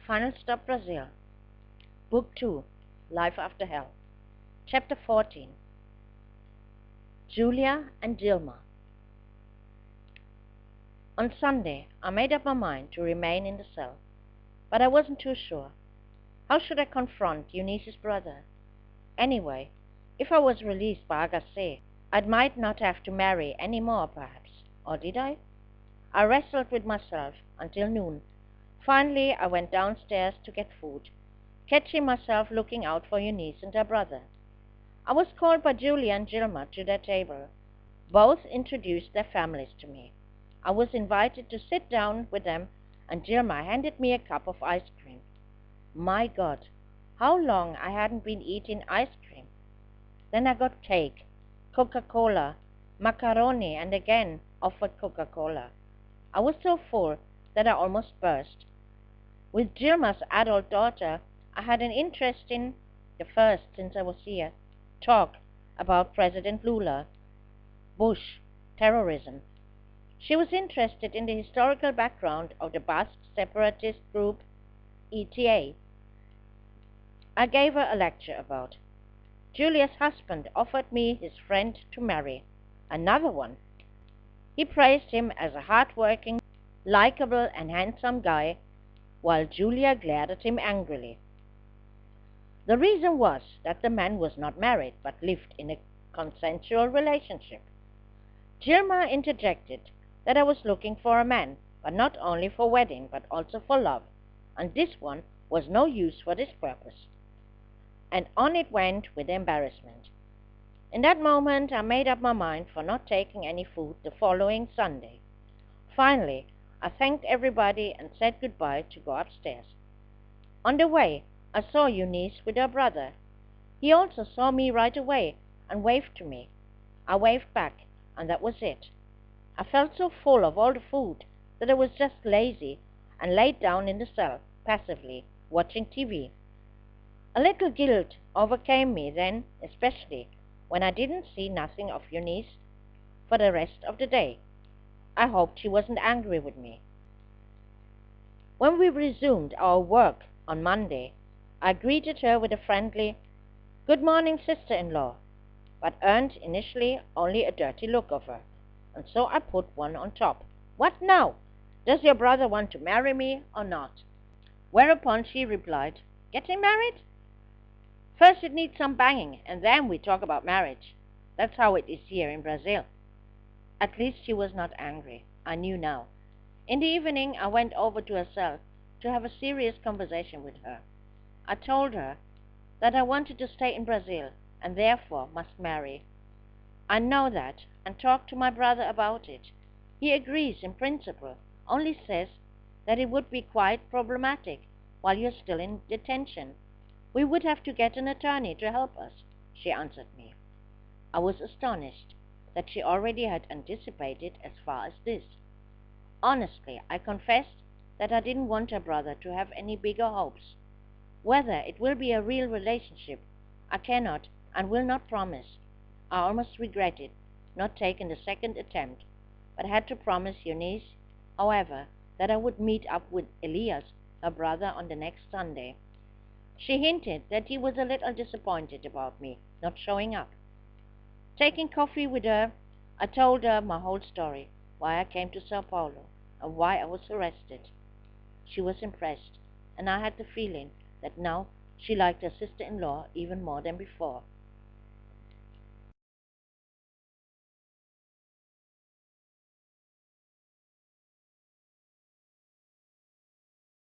Final Stop Brazil. Book 2, Life After Hell. Chapter 14. Julia and Dilma. On Sunday, I made up my mind to remain in the cell, but I wasn't too sure. How should I confront Eunice's brother? Anyway, if I was released by Agassiz, I might not have to marry any more, perhaps. Or did I? I wrestled with myself until noon. Finally, I went downstairs to get food, catching myself looking out for Eunice and her brother. I was called by Julia and Dilma to their table. Both introduced their families to me. I was invited to sit down with them, and Dilma handed me a cup of ice cream. My God, how long I hadn't been eating ice cream. Then I got cake, Coca-Cola, macaroni, and again offered Coca-Cola. I was so full that I almost burst. With Dilma's adult daughter, I had an interest in, the first since I was here, talk about President Lula, Bush, terrorism. She was interested in the historical background of the Basque separatist group ETA. I gave her a lecture about. Julia's husband offered me his friend to marry, another one. He praised him as a hard-working, likable and handsome guy, while Julia glared at him angrily. The reason was that the man was not married, but lived in a consensual relationship. Dilma interjected that I was looking for a man, but not only for wedding, but also for love, and this one was no use for this purpose. And on it went with embarrassment. In that moment, I made up my mind for not taking any food the following Sunday. Finally, I thanked everybody and said goodbye to go upstairs. On the way, I saw Eunice with her brother. He also saw me right away and waved to me. I waved back, and that was it. I felt so full of all the food that I was just lazy and laid down in the cell, passively, watching TV. A little guilt overcame me then, especially when I didn't see nothing of Eunice for the rest of the day. I hoped she wasn't angry with me. When we resumed our work on Monday, I greeted her with a friendly, "Good morning, sister-in-law," but earned initially only a dirty look of her, and so I put one on top. "What now? Does your brother want to marry me or not?" Whereupon she replied, "Getting married? First it needs some banging, and then we talk about marriage. That's how it is here in Brazil." At least she was not angry. I knew now. In the evening, I went over to her cell to have a serious conversation with her. I told her that I wanted to stay in Brazil and therefore must marry. I know that and talked to my brother about it. He agrees in principle, only says that it would be quite problematic while you're still in detention. We would have to get an attorney to help us, she answered me. I was astonished that she already had anticipated as far as this. Honestly, I confessed that I didn't want her brother to have any bigger hopes. Whether it will be a real relationship, I cannot and will not promise. I almost regretted not taking the second attempt, but had to promise Eunice, however, that I would meet up with Elias, her brother, on the next Sunday. She hinted that he was a little disappointed about me not showing up. Taking coffee with her, I told her my whole story, why I came to Sao Paulo, and why I was arrested. She was impressed, and I had the feeling that now she liked her sister-in-law even more than before.